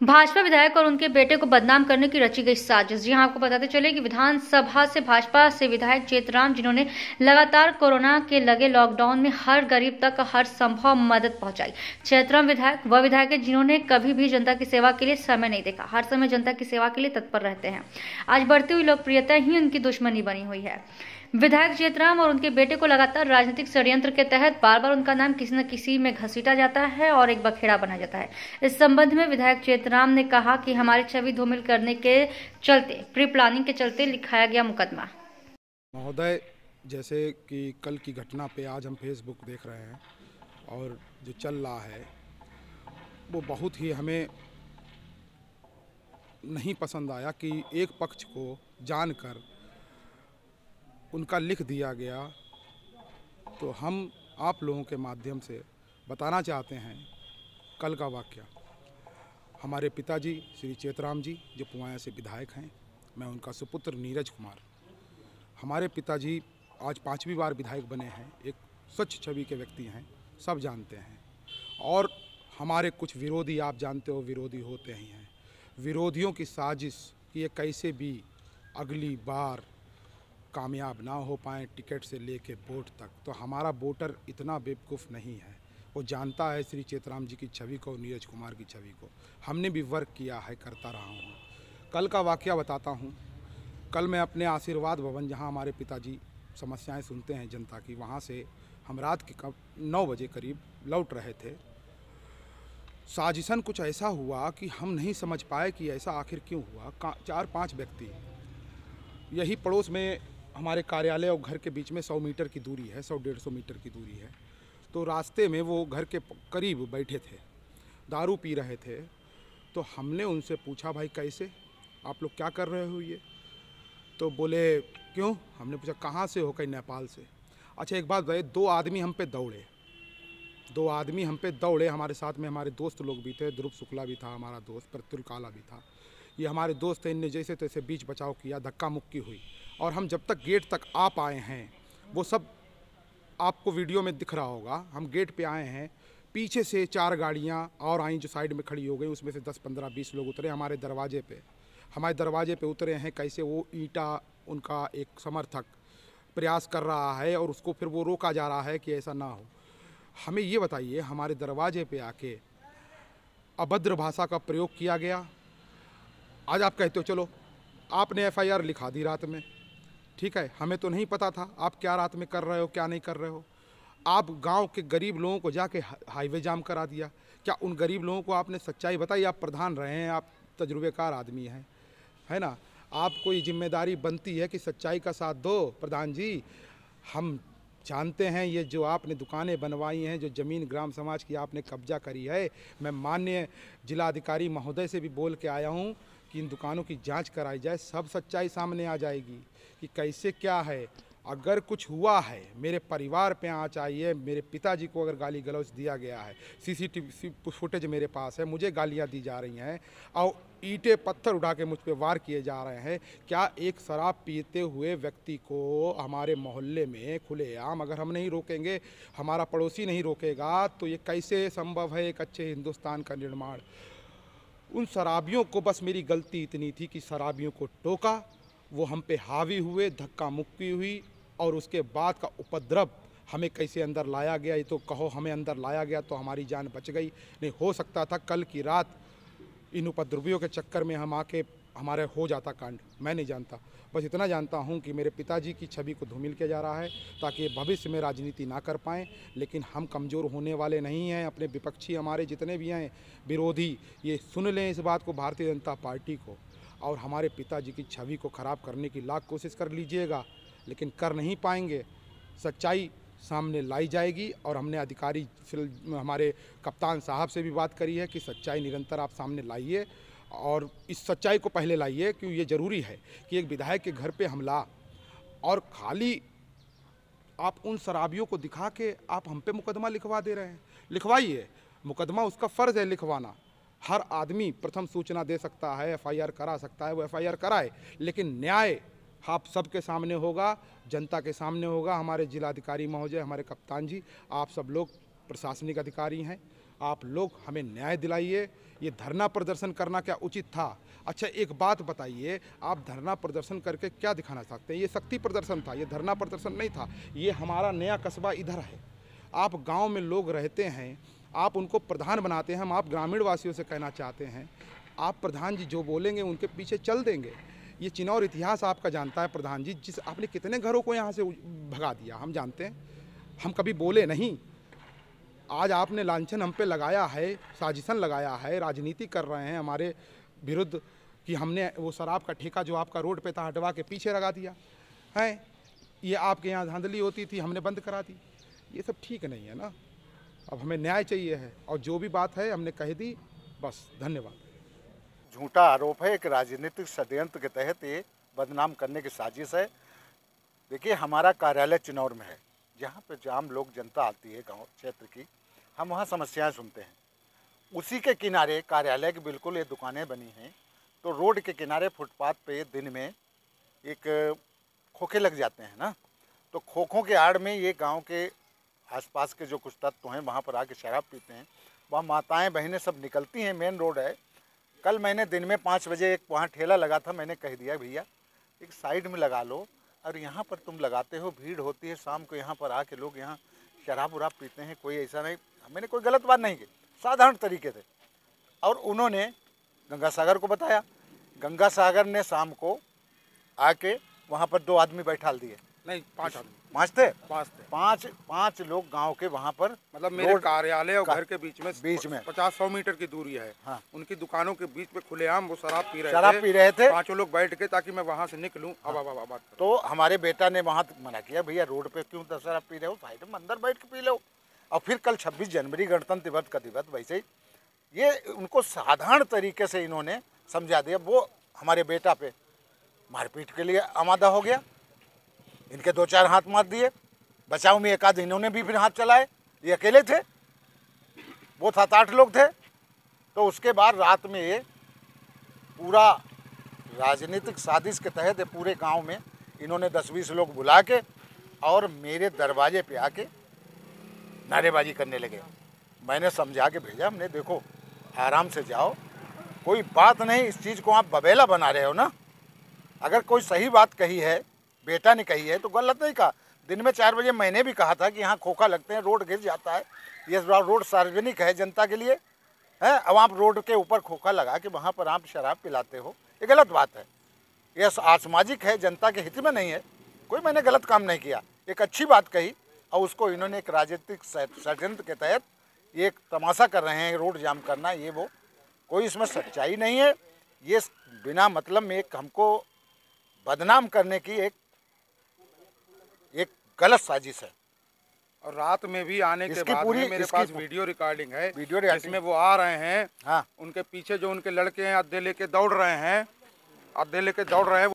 भाजपा विधायक और उनके बेटे को बदनाम करने की रची गई साजिश। जी हां, आपको बताते चले कि विधानसभा से भाजपा से विधायक चेतराम, जिन्होंने लगातार कोरोना के लगे लॉकडाउन में हर गरीब तक हर संभव मदद पहुंचाई। चेतराम विधायक वह विधायक है जिन्होंने कभी भी जनता की सेवा के लिए समय नहीं देखा, हर समय जनता की सेवा के लिए तत्पर रहते हैं। आज बढ़ती हुई लोकप्रियता ही उनकी दुश्मनी बनी हुई है। विधायक चेतराम और उनके बेटे को लगातार राजनीतिक षड्यंत्र के तहत बार बार उनका नाम किसी न किसी में घसीटा जाता है और एक बखेड़ा बना जाता है। इस संबंध में विधायक चेतराम ने कहा कि हमारी छवि धूमिल करने के चलते, प्री प्लानिंग के चलते लिखाया गया मुकदमा। महोदय, जैसे कि कल की घटना पे आज हम फेसबुक देख रहे हैं और जो चल रहा है वो बहुत ही हमें नहीं पसंद आया कि एक पक्ष को जानकर उनका लिख दिया गया। तो हम आप लोगों के माध्यम से बताना चाहते हैं कल का वाक़या। हमारे पिताजी श्री चेतराम जी जो पुवाया से विधायक हैं, मैं उनका सुपुत्र नीरज कुमार। हमारे पिताजी आज 5वीं बार विधायक बने हैं, एक स्वच्छ छवि के व्यक्ति हैं, सब जानते हैं। और हमारे कुछ विरोधी, आप जानते हो विरोधी होते ही हैं। विरोधियों की साजिश कि ये कैसे भी अगली बार कामयाब ना हो पाएँ टिकट से लेके वोट तक। तो हमारा वोटर इतना बेवकूफ़ नहीं है, वो जानता है श्री चेतराम जी की छवि को, नीरज कुमार की छवि को। हमने भी वर्क किया है, करता रहा हूँ। कल का वाक़या बताता हूँ। कल मैं अपने आशीर्वाद भवन, जहाँ हमारे पिताजी समस्याएं सुनते हैं जनता की, वहाँ से हम रात के 9 बजे करीब लौट रहे थे। साजिशन कुछ ऐसा हुआ कि हम नहीं समझ पाए कि ऐसा आखिर क्यों हुआ। 4-5 व्यक्ति, यही पड़ोस में हमारे कार्यालय और घर के बीच में 100 मीटर की दूरी है, 100-150 मीटर की दूरी है। तो रास्ते में वो घर के करीब बैठे थे, दारू पी रहे थे। तो हमने उनसे पूछा, भाई कैसे, आप लोग क्या कर रहे हो ये? तो बोले क्यों? हमने पूछा कहाँ से हो? कहीं नेपाल से। अच्छा एक बात बताइए, 2 आदमी हम पे दौड़े, 2 आदमी हम पे दौड़े। हमारे साथ में हमारे दोस्त लोग भी थे, ध्रुव शुक्ला भी था हमारा दोस्त, प्रत्युल काला भी था। ये हमारे दोस्त थे, इनने जैसे तैसे बीच बचाव किया, धक्का मुक्की हुई। और हम जब तक गेट तक आ पाए हैं, वो सब आपको वीडियो में दिख रहा होगा, हम गेट पे आए हैं, पीछे से 4 गाड़ियाँ और आईं जो साइड में खड़ी हो गई। उसमें से 10, 15, 20 लोग उतरे हमारे दरवाजे पे उतरे हैं। कैसे वो ईटा, उनका एक समर्थक प्रयास कर रहा है और उसको फिर वो रोका जा रहा है कि ऐसा ना हो। हमें ये बताइए, हमारे दरवाजे पे आके अभद्र भाषा का प्रयोग किया गया। आज आप कहते हो चलो आपने FIR लिखा दी रात में, ठीक है, हमें तो नहीं पता था आप क्या रात में कर रहे हो, क्या नहीं कर रहे हो। आप गांव के गरीब लोगों को जाके हाईवे जाम करा दिया। क्या उन गरीब लोगों को आपने सच्चाई बताई? आप प्रधान रहे हैं, आप तजुर्बेकार आदमी हैं, है ना? आपको ये जिम्मेदारी बनती है कि सच्चाई का साथ दो। प्रधान जी, हम जानते हैं ये जो आपने दुकानें बनवाई हैं, जो ज़मीन ग्राम समाज की आपने कब्जा करी है, मैं माननीय जिलाधिकारी महोदय से भी बोल के आया हूँ कि इन दुकानों की जांच कराई जाए, सब सच्चाई सामने आ जाएगी कि कैसे क्या है। अगर कुछ हुआ है, मेरे परिवार पे आना चाहिए। मेरे पिताजी को अगर गाली गलौज दिया गया है, CCTV फुटेज मेरे पास है, मुझे गालियां दी जा रही हैं और ईंटें पत्थर उठा के मुझ पे वार किए जा रहे हैं। क्या एक शराब पीते हुए व्यक्ति को हमारे मोहल्ले में खुलेआम अगर हम नहीं रोकेंगे, हमारा पड़ोसी नहीं रोकेगा, तो ये कैसे संभव है एक अच्छे हिंदुस्तान का निर्माण? उन शराबियों को बस मेरी गलती इतनी थी कि शराबियों को टोका, वो हम पे हावी हुए, धक्का मुक्की हुई और उसके बाद का उपद्रव हमें कैसे अंदर लाया गया। ये तो कहो हमें अंदर लाया गया तो हमारी जान बच गई, नहीं हो सकता था कल की रात इन उपद्रवियों के चक्कर में हम आके हमारे हो जाता कांड। मैं नहीं जानता, बस इतना जानता हूँ कि मेरे पिताजी की छवि को धूमिल किया जा रहा है ताकि भविष्य में राजनीति ना कर पाएँ। लेकिन हम कमज़ोर होने वाले नहीं हैं। अपने विपक्षी हमारे जितने भी हैं विरोधी, ये सुन लें इस बात को, भारतीय जनता पार्टी को, और हमारे पिताजी की छवि को ख़राब करने की लाख कोशिश कर लीजिएगा, लेकिन कर नहीं पाएंगे। सच्चाई सामने लाई जाएगी और हमने अधिकारी हमारे कप्तान साहब से भी बात करी है कि सच्चाई निरंतर आप सामने लाइए और इस सच्चाई को पहले लाइए, क्योंकि ये ज़रूरी है कि एक विधायक के घर पे हमला और खाली आप उन शराबियों को दिखा के आप हम पे मुकदमा लिखवा दे रहे हैं। लिखवाइए, मुकदमा उसका फ़र्ज़ है लिखवाना। हर आदमी प्रथम सूचना दे सकता है, FIR करा सकता है, वो FIR कराए, लेकिन न्याय आप सबके सामने होगा, जनता के सामने होगा। हमारे जिलाधिकारी महोदय, हमारे कप्तान जी, आप सब लोग प्रशासनिक अधिकारी हैं, आप लोग हमें न्याय दिलाइए। ये धरना प्रदर्शन करना क्या उचित था? अच्छा एक बात बताइए, आप धरना प्रदर्शन करके क्या दिखाना चाहते हैं? ये शक्ति प्रदर्शन था, ये धरना प्रदर्शन नहीं था। ये हमारा नया कस्बा इधर है। आप गांव में लोग रहते हैं, आप उनको प्रधान बनाते हैं। हम आप ग्रामीण वासियों से कहना चाहते हैं, आप प्रधान जी जो बोलेंगे उनके पीछे चल देंगे। ये चिनौर इतिहास आपका जानता है प्रधान जी, जिस आपने कितने घरों को यहाँ से भगा दिया हम जानते हैं। हम कभी बोले नहीं। आज आपने लांछन हम पे लगाया है, साजिशन लगाया है, राजनीति कर रहे हैं हमारे विरुद्ध कि हमने वो शराब का ठेका जो आपका रोड पे था हटवा के पीछे लगा दिया है। ये आपके यहाँ धांधली होती थी, हमने बंद करा दी। ये सब ठीक नहीं है ना। अब हमें न्याय चाहिए है और जो भी बात है हमने कह दी, बस। धन्यवाद। झूठा आरोप है, एक राजनीतिक षड्यंत्र के तहत ये बदनाम करने की साजिश है। देखिए हमारा कार्यालय चिनौर में है, जहाँ पे आम लोग जनता आती है गांव क्षेत्र की, हम वहाँ समस्याएं सुनते हैं। उसी के किनारे कार्यालय की बिल्कुल ये दुकानें बनी हैं, तो रोड के किनारे फुटपाथ पे दिन में एक खोखे लग जाते हैं ना, तो खोखों के आड़ में ये गांव के आसपास के जो कुछ तत्व हैं वहाँ पर आके शराब पीते हैं। वहाँ माताएं बहनें सब निकलती हैं, मेन रोड है। कल मैंने दिन में 5 बजे एक वहाँ ठेला लगा था, मैंने कह दिया भैया एक साइड में लगा लो, और यहाँ पर तुम लगाते हो, भीड़ होती है शाम को, यहाँ पर आके लोग यहाँ शराब उराब पीते हैं। कोई ऐसा नहीं, मैंने कोई गलत बात नहीं की, साधारण तरीके से। और उन्होंने गंगा सागर को बताया, गंगा सागर ने शाम को आके वहाँ पर 2 आदमी बैठाल दिए। नहीं, 5 आदमी। 5 थे? 5 थे। 5 लोग गांव के वहाँ पर, मतलब मेरे कार्यालय और घर के बीच में 50-100 मीटर की दूरी है। हाँ। उनकी दुकानों के बीच में खुलेआम वो शराब पी रहे थे। 5 लोग बैठ के, ताकि मैं वहाँ से निकलूं। अब तो हमारे बेटा ने वहाँ मना किया, भैया रोड पे क्यों शराब पी रहे हो, साइड में अंदर बैठ के पी लो। और फिर कल 26 जनवरी गणतंत्र दिवस का दिवस, वैसे ही ये उनको साधारण तरीके से इन्होंने समझा दिया। वो हमारे बेटा पे मारपीट के लिए आमादा हो गया, इनके 2-4 हाथ मार दिए। बचाव में एक आध इन्होंने भी फिर हाथ चलाए, ये अकेले थे, वो 7-8 लोग थे। तो उसके बाद रात में ये पूरा राजनीतिक साजिश के तहत पूरे गांव में इन्होंने 10-20 लोग बुला के और मेरे दरवाजे पे आके नारेबाजी करने लगे। मैंने समझा के भेजा, हमने देखो आराम से जाओ, कोई बात नहीं, इस चीज़ को आप बबेला बना रहे हो ना। अगर कोई सही बात कही है, बेटा ने कही है, तो गलत नहीं कहा। दिन में 4 बजे मैंने भी कहा था कि यहाँ खोखा लगते हैं, रोड गिर जाता है, ये रोड सार्वजनिक है जनता के लिए है। अब आप रोड के ऊपर खोखा लगा के वहाँ पर आप शराब पिलाते हो, ये गलत बात है। यह असामाजिक है, जनता के हित में नहीं है। कोई मैंने गलत काम नहीं किया, एक अच्छी बात कही, और उसको इन्होंने एक राजनीतिक षड्यंत्र के तहत ये एक तमाशा कर रहे हैं, रोड जाम करना, ये वो। कोई इसमें सच्चाई नहीं है। ये बिना मतलब में एक हमको बदनाम करने की एक गलत साजिश है। और रात में भी आने के बाद में मेरे पास वीडियो रिकॉर्डिंग है, जिसमें वो आ रहे हैं। हाँ। उनके पीछे जो उनके लड़के हैं, अद्धे लेके दौड़ रहे हैं।